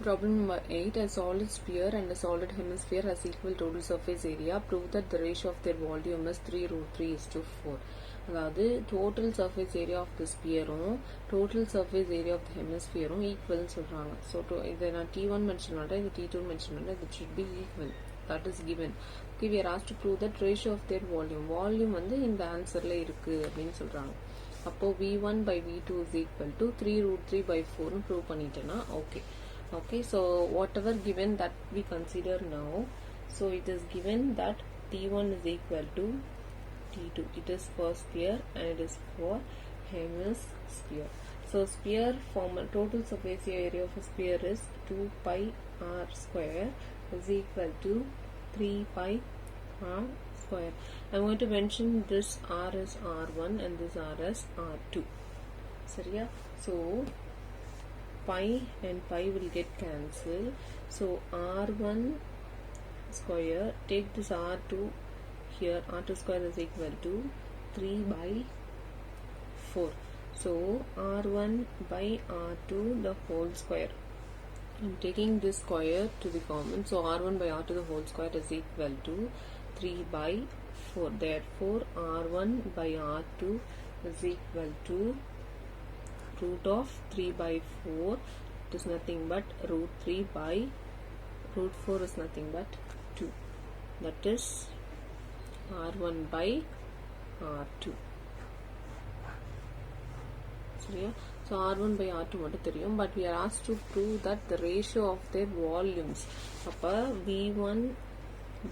Problem number 8. A solid sphere and a solid hemisphere has equal total surface area. Prove that the ratio of their volume is 3 root 3 is to 4. அதாவது total surface area of the sphere total surface area of the hemisphere equal சொல்றாங்க. So இதை நான் T1 mention பண்ணுறேன், இது T2 mention பண்ணுறேன், it should be equal. That is given. Okay, we are asked to prove that ratio of their volume. Volume வந்து இந்த ஆன்சர்ல இருக்கு அப்படின்னு சொல்றாங்க. அப்போ V1 by V2 is equal to 3 root 3 by 4 prove பண்ணிட்டேன்னா okay. Okay, so whatever given that we consider now, so it is given that T1 is equal to T2. It is for sphere and it is for hemisphere. So sphere form total surface area of a sphere is 2 pi r square is equal to 3 pi r square. I'm going to mention this r as r1 and this r as r2. சரியா? So pi and pi will get cancelled. So r1 square, take this r2 here, r2 square is equal to 3 by 4. So r1 by r2 the whole square. I'm taking this square to the common. So r1 by r2 the whole square is equal to 3 by 4. Therefore r1 by r2 is equal to root of 3 by 4. It is nothing but root 3 by root 4 is nothing but 2. That is r1 by r2. So r1 by r2 மட்டும் தெரியும், but we are asked to prove that the ratio of their volumes. அப்ப v1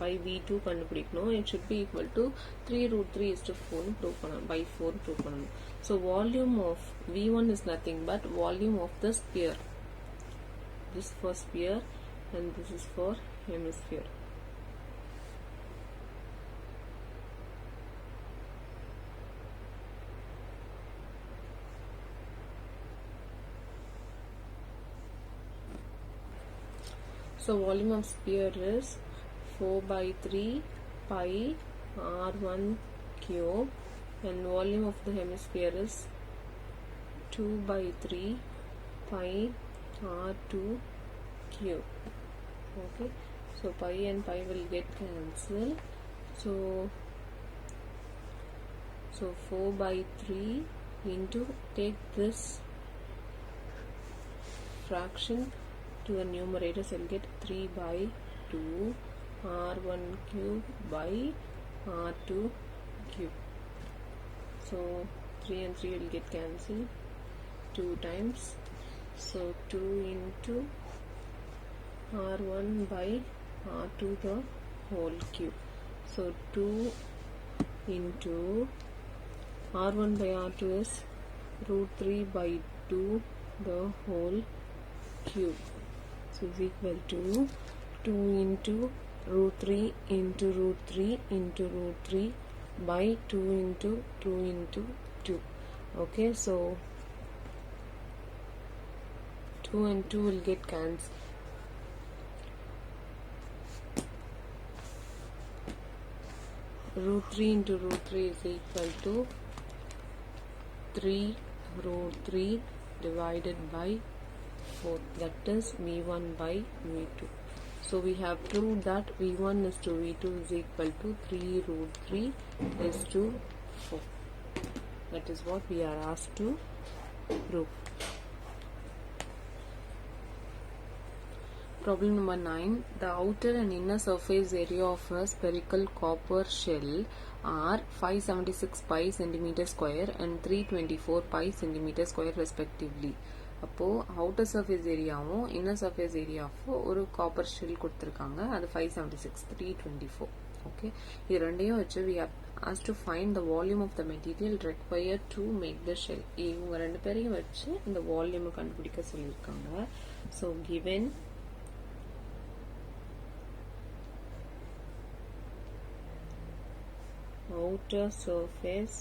by v2 கண்டுபிடிக்கணும். It should be equal to 3 root 3 is to 4 prove பண்ணணும், by 4 prove பண்ணணும். So volume of v1 is nothing but volume of the sphere. This for sphere and this is for hemisphere. So volume of sphere is 4 by 3 pi r1 cube and volume of the hemisphere is 2 by 3 pi r2 cube. Okay, so pi and pi will get cancelled. So 4 by 3 into, take this fraction to the numerator, so we'll get 3 by 2 r1 cube by r2 cube. So 3 and 3 will get cancelled 2 times. So 2 into r1 by r2 the whole cube. So 2 into r1 by r2 is root 3 by 2 the whole cube. So is equal to 2 into root 3 into root 3 into root 3 by 2 into 2 into 2. Okay, so 2 and 2 will get cancelled. Root 3 into root 3 is equal to 3 root 3 divided by 4. That is v1 by v2. So we have proved that v1 is to v2 is equal to 3 root 3 is to 4. That is what we are asked to prove. Problem number 9. The outer and inner surface area of a spherical copper shell are 576 pi centimeter square and 324 pi centimeter square respectively. அப்போ outer surface ஏரியாவும் inner surface ஏரியாவும் ஒரு copper shell கொடுத்துருக்காங்க, அது 576 324. Okay, இது ரெண்டையும் வச்சு we have asked to find the volume of the material required to make the shell. இவங்க ரெண்டு பேரையும் வச்சு இந்த வால்யூமை கண்டுபிடிக்க சொல்லியிருக்காங்க. So given outer surface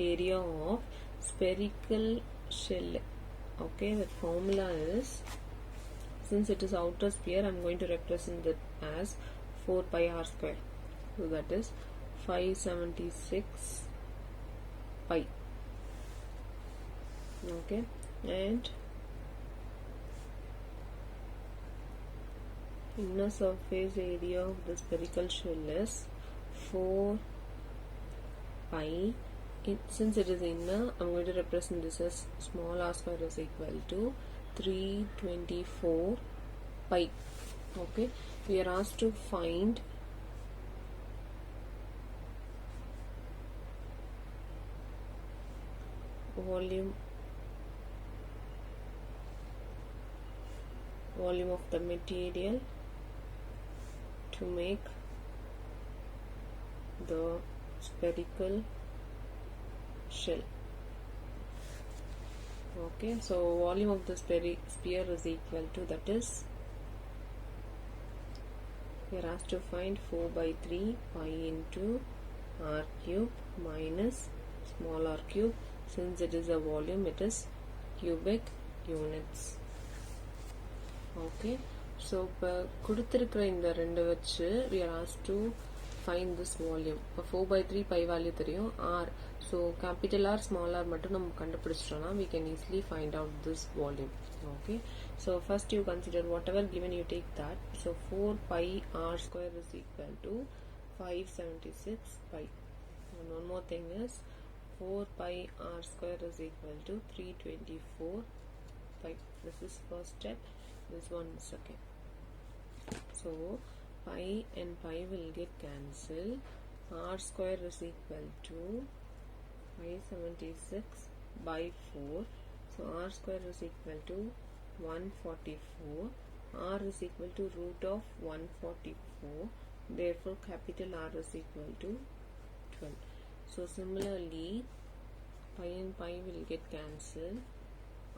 area of spherical shell. Okay, the formula is, since it is outer sphere, I'm going to represent it as 4 pi r square. So that is 576 pi. Okay, and inner surface area of the spherical shell is 4 pi. Since it is inner, I'm going to represent this as small r square is equal to 324 pi. Okay, we are asked to find volume of the material to make the spherical shell. Okay, so volume of the sphere is equal to, that is, we are asked to find 4 by 3 pi into r cube minus small r cube. Since it is a volume, it is cubic units. Okay, so கொடுத்திருக்கிற இந்த ரெண்டு வச்சு we are asked to find this volume. 4 by 3 pi value தெரியும், r, so capital R small r மட்டும் நம்ம கண்டுபிடிச்சிட்டோம்னா we can easily find out this volume. Okay, so first you consider whatever given, you take that. So 4 pi r square is equal to 576 pi, and one more thing is 4 pi r square is equal to 324 pi. This is first step, this one is second. So pi and pi will get cancelled. R square is equal to 576 by 4. So r square is equal to 144. R is equal to root of 144. Therefore capital R is equal to 12. So similarly, pi and pi will get cancelled.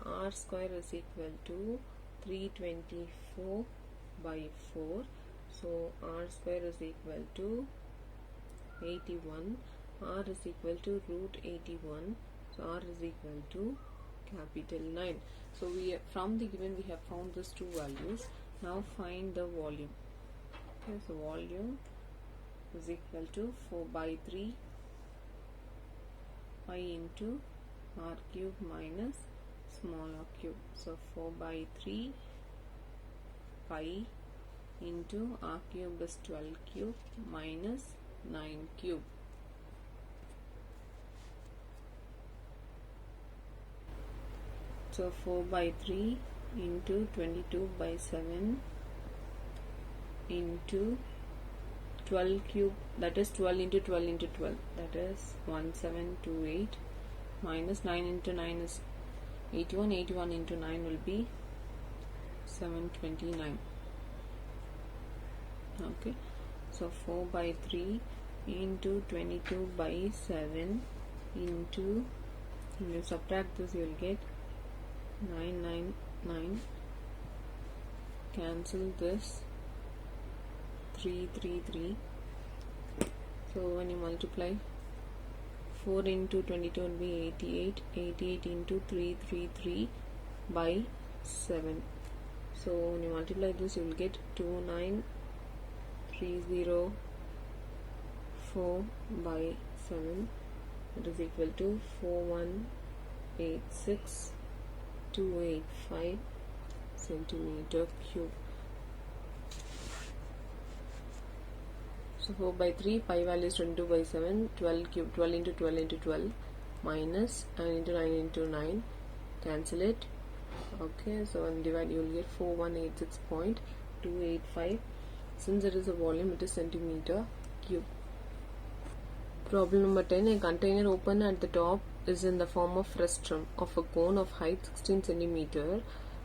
R square is equal to 324 by 4. So r square is equal to 81. R is equal to root 81. So r is equal to capital 9. So from the given we have found these two values. Now find the volume. Okay, so volume is equal to 4 by 3 pi into r cube minus small r cube. So 4 by 3 pi into r cube is 12 cube minus 9 cube. So 4 by 3 into 22 by 7 into 12 cube, that is 12 into 12 into 12, that is 1728, minus 9 into 9 is 81. 81 into 9 will be 729. Okay, so 4 by 3 into 22 by 7 into, when you subtract this you will get 999, cancel this, 333. So when you multiply, 4 into 22 will be 88. 88 into 333 by 7. So when you multiply this you will get 29304 by 7. It is equal to 4186285 centimeter cube. So 4 by 3, pi value is 22 by 7, 12 cube, 12 into 12 into 12, minus 9 into 9 into 9, cancel it. Okay, so when divide you will get 4186.285. Since it is a volume, it is centimeter cube. Problem number 10. A container open at the top is in the form of frustum of a cone of height 16 centimeter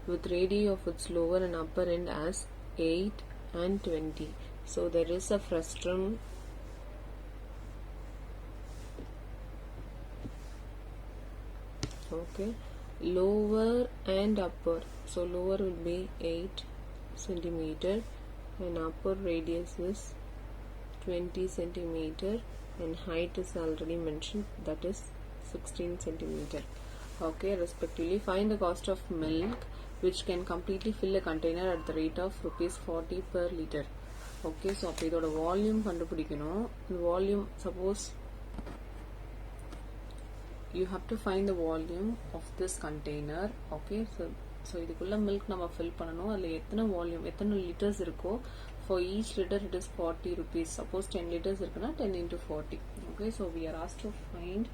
with radii of its lower and upper end as 8 and 20. So there is a frustum okay, lower and upper. So lower will be 8 centimeter and upper radius is 20 centimeter and height is already mentioned, that is 16 centimeter. Okay, respectively find the cost of milk which can completely fill a container at the rate of ₹40 per liter. Okay, so அப்போ இதோட volume கண்டுபிடிக்கணும். Volume, suppose you have to find the volume of this container. Okay, so so இதுக்குள்ள milk நம்ம fill பண்ணணும். அதில் எத்தனை volume எத்தனை litres இருக்கோ for each liter it is 40 rupees. Suppose 10 liters இருக்குன்னா 10 into 40. Okay, so we are asked to find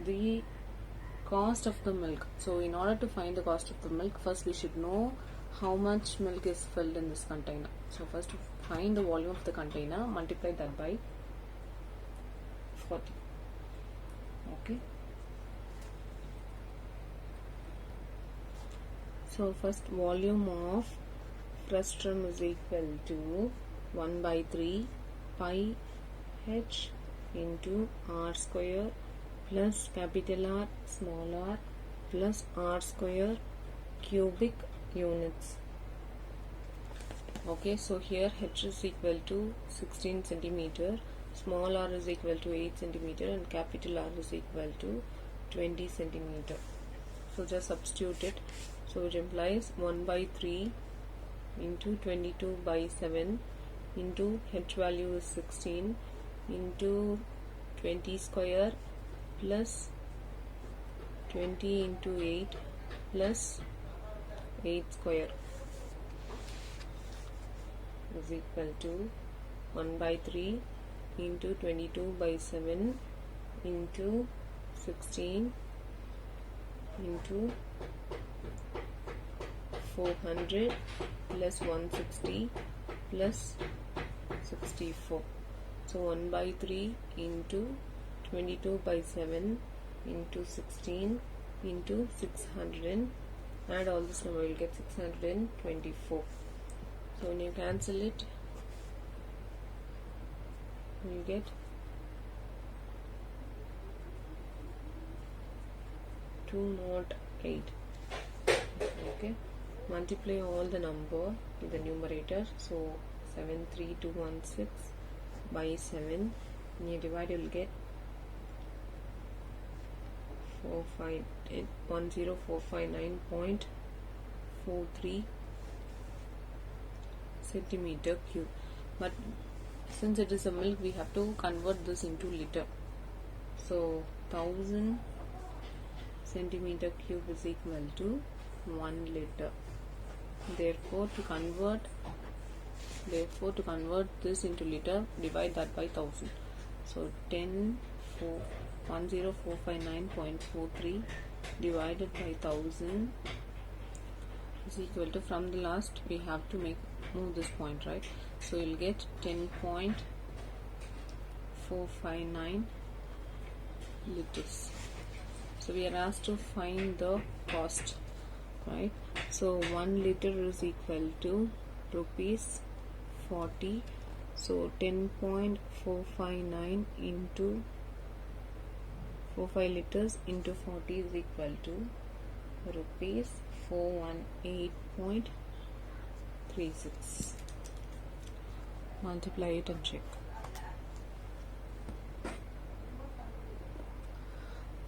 the cost of the milk. So in order to find the cost of the milk, first we should know how much milk is filled in this container. So first to find the volume of the container, multiply that by 40. Okay, so first volume of frustrum is equal to 1 by 3 pi h into r square plus capital R small r plus r square cubic units. Okay, so here h is equal to 16 centimeter, small r is equal to 8 centimeter and capital R is equal to 20 centimeter. So just substitute it. So it implies 1 by 3 into 22 by 7 into h value is 16 into 20 square plus 20 into 8 plus 8 square is equal to 1 by 3 into 22 by 7 into 16 into 400 plus 160 plus 64. So 1 by 3 into 22 by 7 into 16 into 600. Add all this number, you will get 624. So when you cancel it, you get 208. Okay, multiply all the number in the numerator. So 73216 by 7, and you divide, you will get 10459.43 centimeter cube. But since it is a milk, we have to convert this into liter. So 1000 centimeter cube is equal to 1 liter. Therefore to convert this into liter, divide that by 1000. So 10459.43 divided by 1000 is equal to, from the last we have to move this point, right? So you'll get 10.459 liters. So we are asked to find the cost, right? So 1 liter is equal to rupees 40. So 10.459 into 45 liters into 40 is equal to rupees 418.36. Multiply it and check.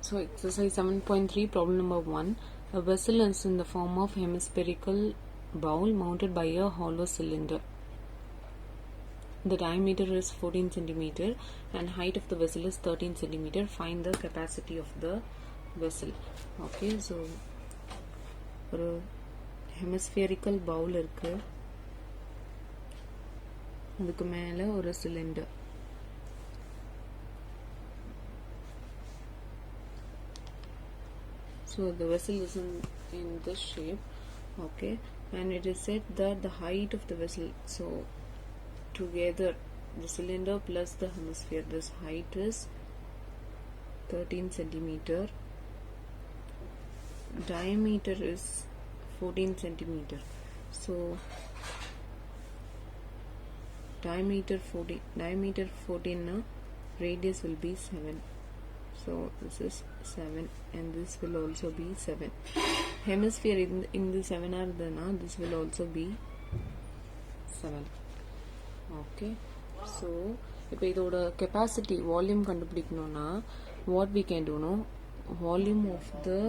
So exercise 7.3, problem number 1. A vessel is in the form of hemispherical bowl mounted by a hollow cylinder. The diameter is 14 centimeter and height of the vessel is 13 centimeter. Find the capacity of the vessel. Okay, so ஒரு hemispherical bowl இருக்கு, அதுக்கு மேல ஒரு cylinder. So the vessel is in this shape. Okay, and it is said that the height of the vessel, so together the cylinder plus the hemisphere, this height is 13 centimeter, diameter is 14 centimeter. So diameter 14 na, radius will be 7. So this is 7 and this will also be 7. Hemisphere in the 7 are dana, this will also be 7. Okay, so இப்போ இதோட capacity volume கண்டுபிடிக்கணும்னா what we can do, no, volume of the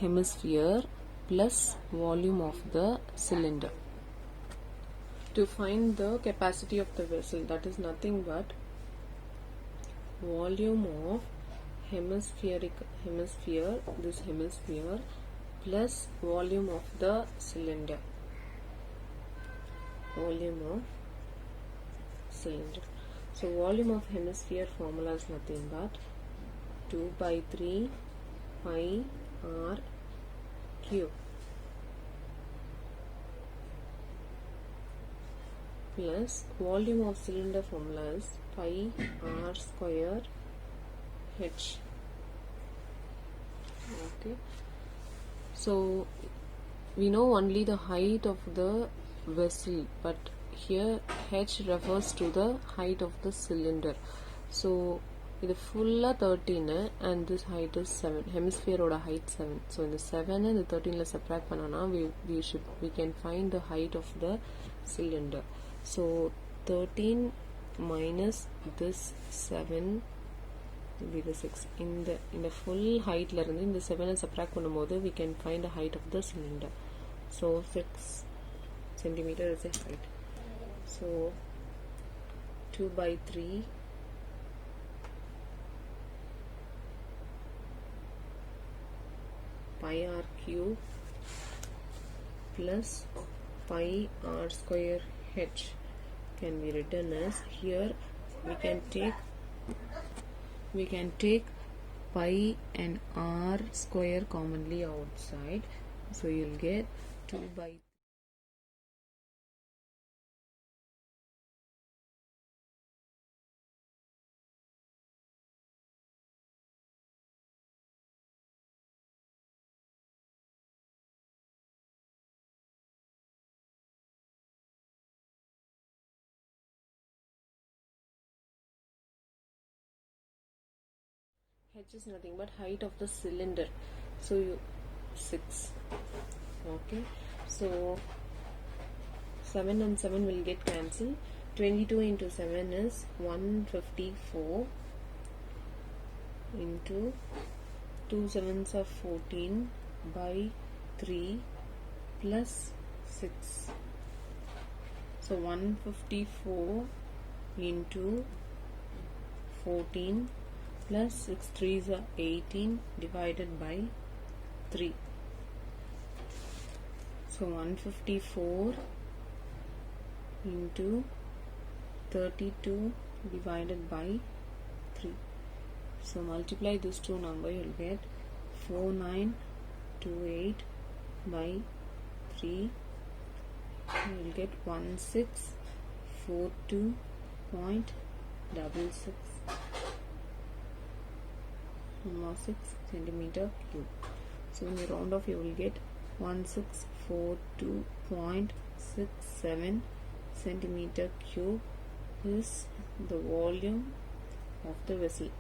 hemisphere plus volume of the cylinder. To find the capacity of the vessel, that is nothing but volume of hemisphere, this hemisphere plus volume of the cylinder. Volume of cylinder. So volume of hemisphere formula is nothing but 2 by 3 pi r cube plus volume of cylinder formula is pi r square h. Okay, so we know only the height of the vessel, but here h refers to the height of the cylinder. So இது ஃபுல்லாக 13 and this height is 7. ஹெமிஸ்பியரோட height 7. So இந்த 7 இந்த 13ல subtract பண்ணனா we can find the height of the cylinder. So 13 minus this 7 will be the 6. இந்த full heightல இருந்து இந்த 7 subtract பண்ணும்போது we can find the height of the cylinder. So 6 centimeter is the height. So 2 by 3 pi r cube plus pi r square h can be written as, here we can take pi and r square commonly outside, so you'll get 2 by h is nothing but height of the cylinder, so 6. Okay, so 7 and 7 will get cancelled. 22 into 7 is 154 into 2 7s are 14 by 3 plus 6. So 154 into 14 plus 6 3s are 18 divided by 3. So 154 into 32 divided by 3. So multiply this two number, you'll get 4928 by 3. You'll get 1642.66 centimeter cube. So when you round off, you will get 1642.67 centimeter cube is the volume of the vessel.